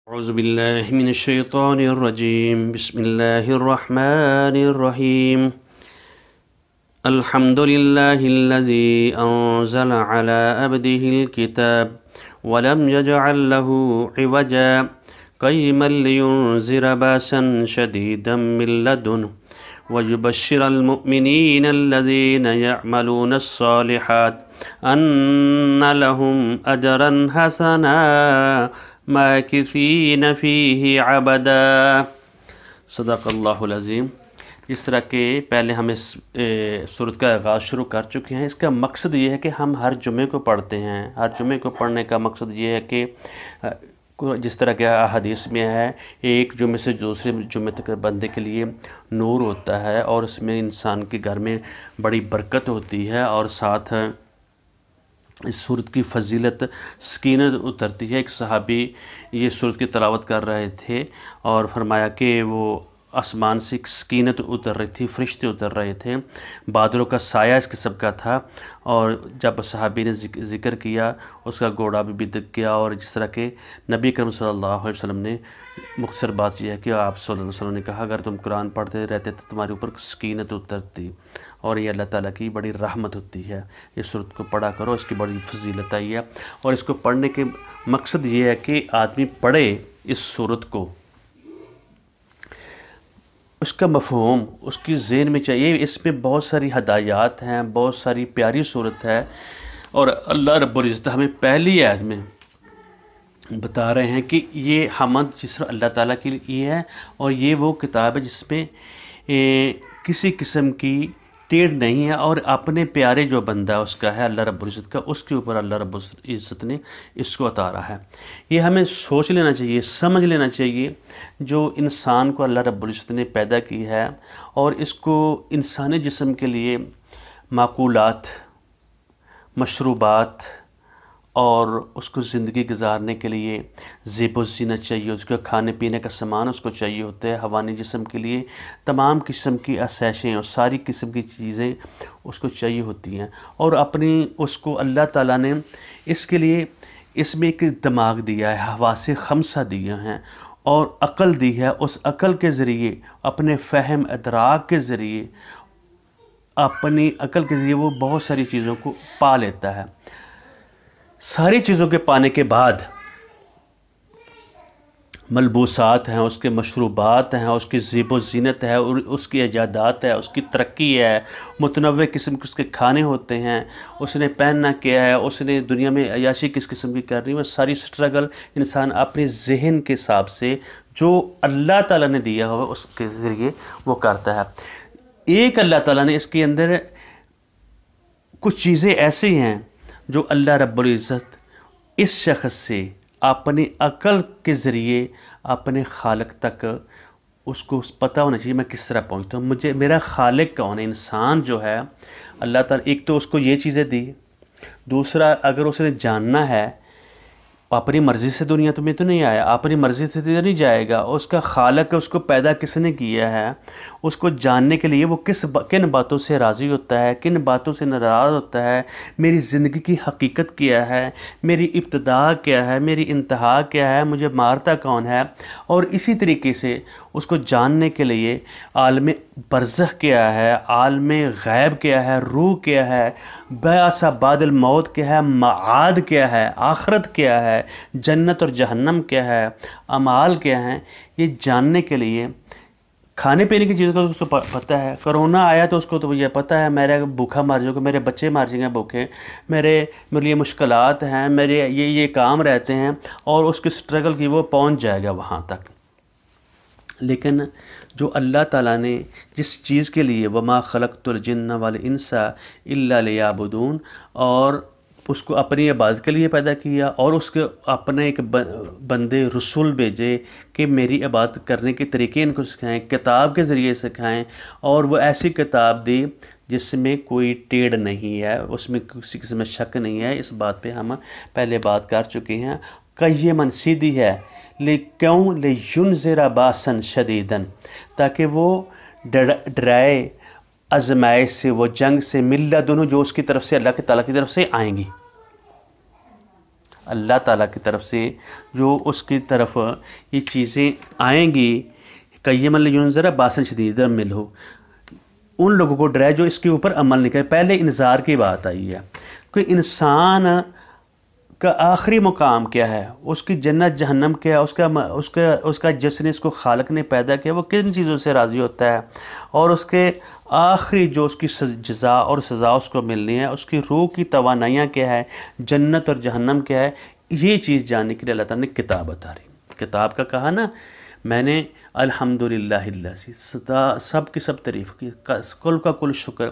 أعوذ بالله من الشيطان الرجيم بسم الله الرحمن الرحيم الحمد لله الذي أنزل على عبده الكتاب ولم يجعل له عوجا قيما لينذر بأسا شديدا من لدنه ويبشر المؤمنين الذين يعملون الصالحات أن لهم أجرا حسنا ماکثین فیہ عبدا۔ صدق اللہ العظیم۔ جس طرح کہ پہلے ہم اس سورت کا آغاز شروع کر چکے ہیں، اس کا مقصد یہ ہے کہ ہم ہر جمعے کو پڑھتے ہیں۔ ہر جمعے کو پڑھنے کا مقصد یہ ہے کہ جس طرح کہ حدیث میں ہے، ایک جمعے سے دوسرے جمعے تک بندے کے لیے نور ہوتا ہے اور اس میں انسان کے گھر میں بڑی برکت ہوتی ہے، اور ساتھ اس سورت کی فضیلت سکینت اترتی ہے۔ ایک صحابی یہ سورت کی تلاوت کر رہے تھے اور فرمایا کہ وہ آسمان سے ایک سکینت اتر رہی تھی، فرشتے اتر رہے تھے، بادلوں کا سایہ اس قسم کا تھا، اور جب صحابی نے ذکر کیا اس کا گھوڑا بھی بدک گیا۔ اور جس طرح کہ نبی کریم صلی اللہ علیہ وسلم نے مختصر بات یہ ہے کہ آپ صلی اللہ علیہ وسلم نے کہا اگر تم قرآن پڑھتے رہتے تو تمہارے اوپر سکینت اترتی، اور یہ اللہ تعالیٰ کی بڑی رحمت ہوتی ہے۔ اس سورت کو پڑھا کرو، اس کی بڑی فضیلت آئی ہے، اور اس کو پڑھنے کے مقصد یہ ہے کہ آدمی پڑھے اس سورت کو، اس کا مفہوم اس کی ذہن میں چاہیے۔ اس میں بہت ساری ہدایات ہیں، بہت ساری پیاری صورت ہے، اور اللہ رب العزت ہمیں پہلی آیت میں بتا رہے ہیں کہ یہ حمد جس طرح اللہ تعالیٰ کے لیے ہے، اور یہ وہ کتاب ہے جس میں کسی قسم کی ٹیڑھ نہیں ہے، اور اپنے پیارے جو بندہ اس کا ہے اللہ رب العزت کا، اس کے اوپر اللہ رب العزت نے اس کو اتارا ہے۔ یہ ہمیں سوچ لینا چاہیے، سمجھ لینا چاہیے، جو انسان کو اللہ رب العزت نے پیدا کی ہے اور اس کو انسانی جسم کے لیے معقولات، مشروبات اور اس کو زندگی گزارنے کے لیے زیب و زینت چاہیے، اس کو کھانے پینے کا سامان اس کو چاہیے ہوتا ہے، حیوانی جسم کے لیے تمام قسم کی آسائشیں اور ساری قسم کی چیزیں اس کو چاہیے ہوتی ہیں، اور اپنی اس کو اللہ تعالیٰ نے اس کے لیے اس میں ایک دماغ دیا ہے، حواس خمسہ دیے ہیں، اور عقل دی ہے۔ اس عقل کے ذریعے، اپنے فہم ادراک کے ذریعے، اپنی عقل کے ذریعے وہ بہت ساری چیزوں کو پا لیتا ہے۔ ساری چیزوں کے پانے کے بعد ملبوسات ہیں، اس کے مشروبات ہیں، اس کی زیب و زینت ہے، اور اس کی ایجادات ہے، اس کی ترقی ہے، متنوع قسم کے اس کے کھانے ہوتے ہیں، اس نے پہننا کیا ہے، اس نے دنیا میں عیاشی کس قسم کی کرنی ہے، وہ ساری سٹرگل انسان اپنے ذہن کے حساب سے جو اللہ تعالیٰ نے دیا ہوا اس کے ذریعے وہ کرتا ہے۔ ایک اللہ تعالیٰ نے اس کے اندر کچھ چیزیں ایسی ہیں جو اللہ رب العزت اس شخص سے اپنی عقل کے ذریعے اپنے خالق تک اس کو پتہ ہونا چاہیے میں کس طرح پہنچتا ہوں، مجھے میرا خالق کون ہے۔ انسان جو ہے اللہ تعالیٰ ایک تو اس کو یہ چیزیں دی، دوسرا اگر اس نے جاننا ہے، اپنی مرضی سے دنیا میں تو نہیں آیا، اپنی مرضی سے تو نہیں جائے گا، اس کا خالق ہے، اس کو پیدا کس نے کیا ہے، اس کو جاننے کے لیے وہ کن باتوں سے راضی ہوتا ہے، کن باتوں سے ناراض ہوتا ہے، میری زندگی کی حقیقت کیا ہے، میری ابتدا کیا ہے، میری انتہا کیا ہے، مجھے مارتا کون ہے، اور اسی طریقے سے اس کو جاننے کے لیے عالم برزخ کیا ہے، عالم غیب کیا ہے، روح کیا ہے، بعث بعد الموت کیا ہے، معاد کیا ہے، آخرت کیا ہے، جنت اور جہنم کیا ہے، اعمال کیا ہیں، یہ جاننے کے لیے کھانے پینے کی چیزوں کا اس کو پتہ ہے۔ کرونا آیا تو اس کو تو یہ پتہ ہے میرا بھوکا مر جاؤ گا، میرے بچے مر جائیں گے بھوکے، میرے لیے مشکلات ہیں، میرے یہ کام رہتے ہیں، اور اس کی سٹرگل کی وہ پہنچ جائے گا وہاں تک۔ لیکن جو اللہ تعالیٰ نے جس چیز کے لیے وما خلقت الجن والانس الا لیعبدون، اور اس کو اپنی عبادت کے لیے پیدا کیا، اور اس کے اپنے ایک بندے رسول بھیجے کہ میری عبادت کرنے کے طریقے ان کو سکھائیں، کتاب کے ذریعے سکھائیں، اور وہ ایسی کتاب دی جس میں کوئی ٹیڑھ نہیں ہے، اس میں کسی قسم میں شک نہیں ہے۔ اس بات پہ ہم پہلے بات کر چکے ہیں۔ قیماً سیدھی ہے، کیوں لینذر باسا شدیدا، تاکہ وہ ڈرائے آزمائش سے، وہ جنگ سے، من لدنہ جو اس کی طرف سے اللہ کے تعالیٰ کی طرف سے آئیں گی۔ اللہ تعالیٰ کی طرف سے جو اس کی طرف یہ چیزیں آئیں گی، قیما لینذر باسا شدیدا منہ، ان لوگوں کو ڈرائے جو اس کے اوپر عمل نہیں کرے۔ پہلے انذار کی بات آئی ہے کہ انسان کا آخری مقام کیا ہے، اس کی جنت جہنم کیا ہے، اس کا جس نے اس کو خالق نے پیدا کیا وہ کن چیزوں سے راضی ہوتا ہے، اور اس کے آخری جو اس کی جزا اور سزا اس کو ملنی ہے، اس کی روح کی توانائیاں کیا ہے، جنت اور جہنم کیا ہے، یہ چیز جاننے کے لیے اللہ تعالیٰ نے کتاب اتاری۔ کتاب کا کہا نا، میں نے الحمدللہ الذی سب کی سب تعریف کی، کل کا کل شکر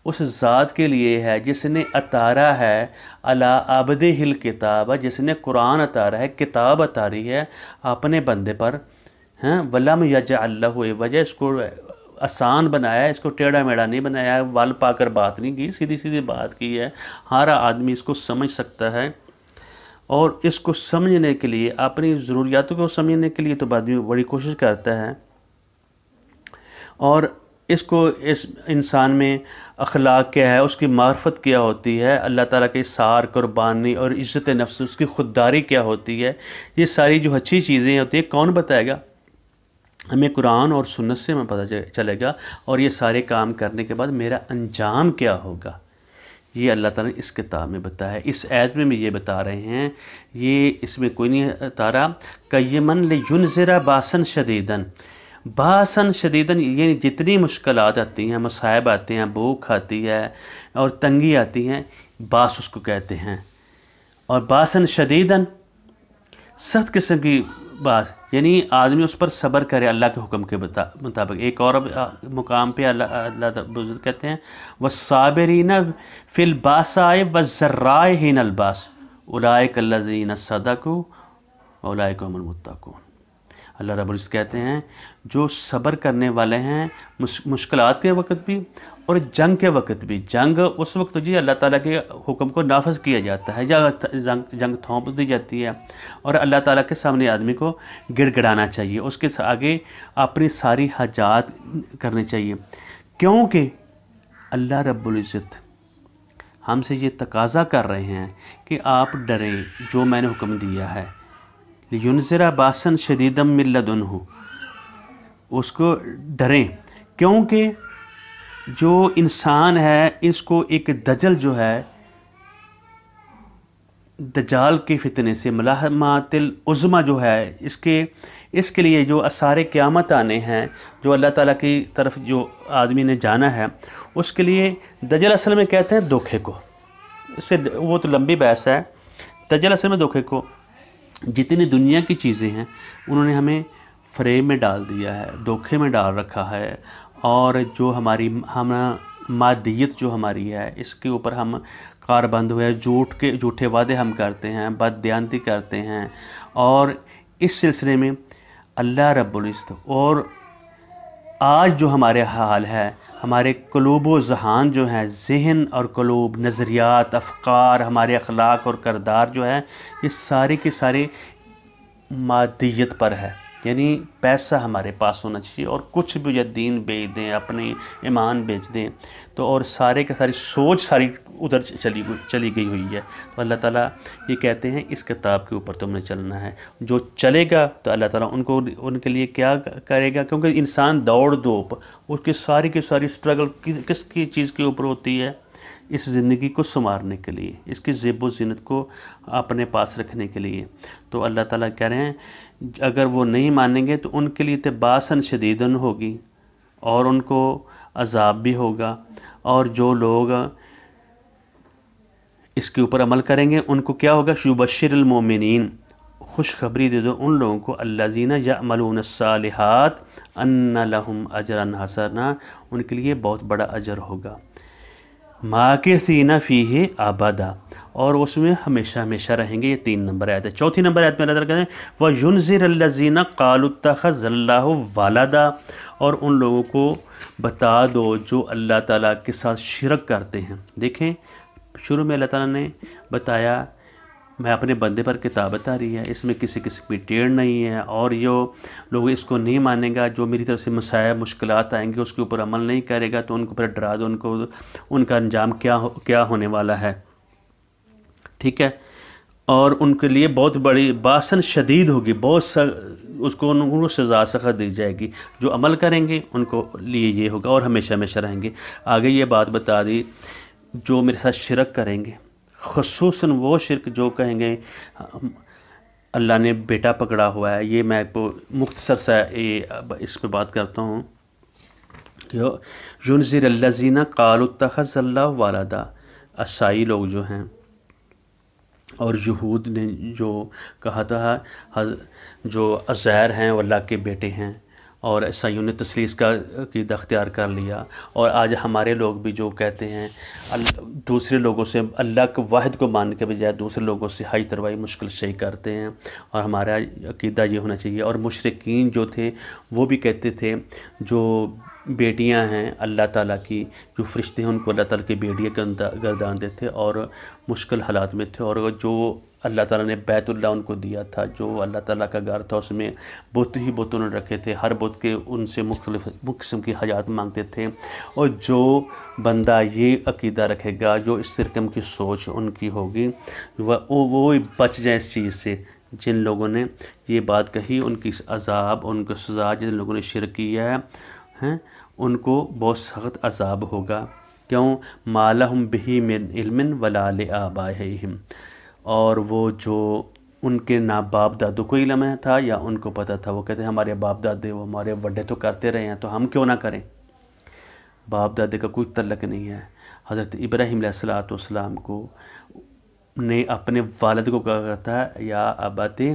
اس ذات کے لیے ہے جس نے اتارا ہے علی عبدہ الکتاب، جس نے قرآن اتارا ہے، کتاب اتاری ہے اپنے بندے پر، ولم یجعل لہ عوجا، اس کو آسان بنایا ہے، اس کو ٹیڑھا میڑھا نہیں بنایا ہے، وال پا کر بات نہیں کی، سیدھی سیدھی بات کی ہے، ہر آدمی اس کو سمجھ سکتا ہے۔ اور اس کو سمجھنے کے لیے، اپنی ضروریاتوں کو سمجھنے کے لیے تو آدمی بڑی کوشش کرتا ہے، اور اس کو اس انسان میں اخلاق کیا ہے، اس کی معرفت کیا ہوتی ہے، اللہ تعالیٰ کے سار، قربانی اور عزت نفس، اس کی خودداری کیا ہوتی ہے، یہ ساری جو اچھی چیزیں ہوتی ہیں کون بتائے گا؟ ہمیں قرآن اور سنت سے ہمیں پتہ چلے گا، اور یہ سارے کام کرنے کے بعد میرا انجام کیا ہوگا، یہ اللہ تعالیٰ نے اس کتاب میں بتایا ہے۔ اس آیت میں بھی یہ بتا رہے ہیں، یہ اس میں کوئی نہیں اتارا، قیما لینذر باسا شدیدا، باسا شدیدا یعنی جتنی مشکلات آتی ہیں، مصائب آتے ہیں، بھوک آتی ہے اور تنگی آتی ہیں، باس اس کو کہتے ہیں، اور باسا شدیدا سخت قسم کی بات، یعنی آدمی اس پر صبر کرے اللہ کے حکم کے مطابق۔ ایک اور مقام پہ اللہ بزرگ کہتے ہیں والصابرین فی الباساء والضراء حین الباس اولئک الذین صدقوا اولئک هم المتقون۔ اللہ رب العزت کہتے ہیں جو صبر کرنے والے ہیں مشکلات کے وقت بھی اور جنگ کے وقت بھی۔ جنگ اس وقت جی اللہ تعالیٰ کے حکم کو نافذ کیا جاتا ہے، یا جنگ تھونپ دی جاتی ہے، اور اللہ تعالیٰ کے سامنے آدمی کو گڑ گڑانا چاہیے، اس کے آگے اپنی ساری حاجات کرنی چاہیے، کیونکہ اللہ رب العزت ہم سے یہ تقاضا کر رہے ہیں کہ آپ ڈریں جو میں نے حکم دیا ہے، لینذر باسا شدیدا من لدنہ، اس کو ڈریں، کیونکہ جو انسان ہے اس کو ایک دجل جو ہے، دجال کے فتنے سے ملامات العظمیٰ جو ہے، اس کے لیے جو آثار قیامت آنے ہیں، جو اللہ تعالیٰ کی طرف جو آدمی نے جانا ہے، اس کے لیے دجل اصل میں کہتے ہیں دھوکے کو، اس سے وہ تو لمبی بحث ہے۔ دجل اصل میں دھوکے کو، جتنی دنیا کی چیزیں ہیں انہوں نے ہمیں فریب میں ڈال دیا ہے، دھوکے میں ڈال رکھا ہے، اور جو ہماری مادیت جو ہماری ہے اس کے اوپر ہم کار بند ہوئے، جھوٹے وعدے ہم کرتے ہیں، بد دیانتی کرتے ہیں، اور اس سلسلے میں اللہ رب العزت اور آج جو ہمارے حال ہے، ہمارے قلوب و ذہان جو ہیں، ذہن اور قلوب، نظریات، افکار، ہمارے اخلاق اور کردار جو ہے، یہ سارے کے سارے مادیت پر ہے، یعنی پیسہ ہمارے پاس ہونا چاہیے، اور کچھ بھی دین بیچ دیں، اپنے ایمان بیچ دیں تو، اور سارے کے ساری سوچ ساری ادھر چلی گئی ہوئی ہے۔ تو اللہ تعالیٰ یہ کہتے ہیں اس کتاب کے اوپر تم نے چلنا ہے، جو چلے گا تو اللہ تعالیٰ ان کے لیے کیا کرے گا، کیونکہ انسان دوڑ دھوپ اس کی ساری اسٹرگل کس کی چیز کے اوپر ہوتی ہے، اس زندگی کو سنوارنے کے لیے، اس کی زیب و زینت کو اپنے پاس رکھنے کے لیے۔ تو اللہ تعالیٰ کہہ رہے ہیں اگر وہ نہیں مانیں گے تو ان کے لیے باسا شدیداً ہوگی، اور ان کو عذاب بھی ہوگا، اور جو لوگ اس کے اوپر عمل کریں گے ان کو کیا ہوگا، یبشر المؤمنین، خوشخبری دے دو ان لوگوں کو، الذین یعملون الصالحات ان لہم اجرا حسنا، ان کے لیے بہت بڑا اجر ہوگا، ماکثین فیہ ابدا، اور اس میں ہمیشہ ہمیشہ رہیں گے۔ یہ 3 نمبر آیت ہے۔ چوتھی نمبر آیت میں اللہ تعالیٰ کہتے ہیں وَيُنذِرَ الَّذِينَ قَالُوا اتَّخَذَ اللَّهُ وَلَدًا، اور ان لوگوں کو بتا دو جو اللہ تعالیٰ کے ساتھ شرک کرتے ہیں۔ دیکھیں شروع میں اللہ تعالیٰ نے بتایا میں اپنے بندے پر کتاب اتاری ہے، اس میں کسی کی ٹیڑھ نہیں ہے، اور جو لوگ اس کو نہیں مانیں گا، جو میری طرف سے مصائب مشکلات آئیں گے اس کے اوپر عمل نہیں کرے گا تو ان کو پھر ڈرا دو، ان کا انجام کیا ہونے والا ہے، ٹھیک ہے۔ اور ان کے لیے بہت بڑی باسن شدید ہوگی، اس کو ان کو سزا سخت دی جائے گی۔ جو عمل کریں گے ان کو لیے یہ ہوگا اور ہمیشہ ہمیشہ رہیں گے۔ آگے یہ بات بتا دی، جو میرے ساتھ شرک کریں گے، خصوصاً وہ شرک جو کہیں گے اللہ نے بیٹا پکڑا ہوا ہے۔ یہ میں کو مختصر سا اس پہ بات کرتا ہوں کہ ینذر الذین قالوا اتخذ اللہ ولدا، عیسائی لوگ جو ہیں اور یہود نے جو کہا تھا جو عزیر ہیں وہ اللہ کے بیٹے ہیں، اور عیسائیوں نے تثلیث کا عقیدہ اختیار کر لیا، اور آج ہمارے لوگ بھی جو کہتے ہیں دوسرے لوگوں سے اللہ کے واحد کو ماننے کے بجائے دوسرے لوگوں سے حج تروائی مشکل شئی کرتے ہیں، اور ہمارا عقیدہ یہ ہونا چاہیے۔ اور مشرکین جو تھے وہ بھی کہتے تھے جو بیٹیاں ہیں اللہ تعالیٰ کی، جو فرشتے ہیں ان کو اللہ تعالیٰ کی بیٹیاں گردانتے تھے اور مشکل حالات میں تھے، اور جو اللہ تعالیٰ نے بیت اللہ ان کو دیا تھا، جو اللہ تعالیٰ کا گھر تھا، اس میں بت ہی بت انہوں نے رکھے تھے، ہر بت کے ان سے مختلف قسم کی حاجات مانگتے تھے۔ اور جو بندہ یہ عقیدہ رکھے گا، جو اس قسم کی سوچ ان کی ہوگی، وہ بچ جائیں اس چیز سے۔ جن لوگوں نے یہ بات کہی ان کی عذاب، ان کو سزا، جن لوگوں نے شرک کیا ہے ان کو بہت سخت عذاب ہوگا۔ کیوں؟ ما لہم بہ من علم ولا لآبائہم، اور وہ جو ان کے نہ باپ دادوں کو علم تھا یا ان کو پتہ تھا، وہ کہتے ہیں ہمارے باپ دادے وہ ہمارے بڑے تو کرتے رہے ہیں تو ہم کیوں نہ کریں۔ باپ دادے کا کوئی تعلق نہیں ہے۔ حضرت ابراہیم علیہ السلام کو نے اپنے والد کو کہا تھا یا ابت، اے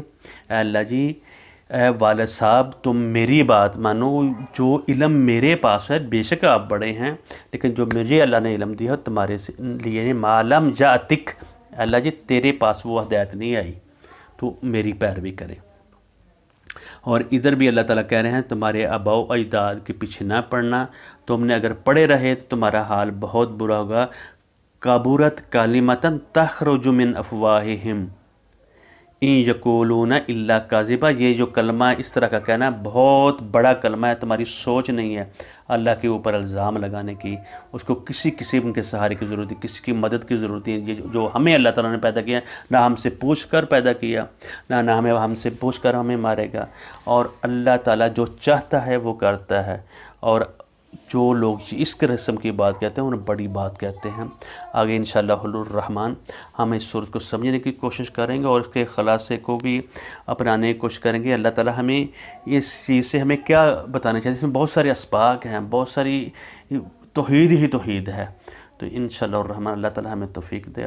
اللہ جی، اے والد صاحب تم میری بات مانو، جو علم میرے پاس ہے، بے شک آپ بڑے ہیں لیکن جو مجھے اللہ نے علم دیا تمہارے لیے ما لم جاءتک، اللہ جی تیرے پاس وہ ہدایت نہیں آئی تو میری پیروی کرے۔ اور ادھر بھی اللہ تعالیٰ کہہ رہے ہیں تمہارے آباء و اجداد کے پیچھے نہ پڑنا، تم نے اگر پڑے رہے تو تمہارا حال بہت برا ہوگا۔ کبورت کلمۃ تخرج من افواہہم ان یقولون الا کاذبا، یہ جو کلمہ اس طرح کا کہنا بہت بڑا کلمہ ہے، تمہاری سوچ نہیں ہے اللہ کے اوپر الزام لگانے کی۔ اس کو کسی قسم کے سہارے کی ضرورت ہے، کسی کی مدد کی ضرورت ہے۔ یہ جو ہمیں اللہ تعالیٰ نے پیدا کیا، نہ ہم سے پوچھ کر پیدا کیا، نہ ہم سے پوچھ کر ہمیں مارے گا، اور اللہ تعالیٰ جو چاہتا ہے وہ کرتا ہے۔ اور جو لوگ اس قسم کی بات کہتے ہیں انہیں بڑی بات کہتے ہیں۔ آگے انشاءاللہ الرحمن ہم اس صورت کو سمجھنے کی کوشش کریں گے اور اس کے خلاصے کو بھی اپنانے کی کوشش کریں گے۔ اللہ تعالیٰ ہمیں اس چیز سے ہمیں کیا بتانا چاہیے، اس میں بہت سارے اسباق ہیں، بہت ساری توحید ہی توحید ہے۔ تو انشاءاللہ الرحمن اللہ تعالیٰ ہمیں توفیق دے۔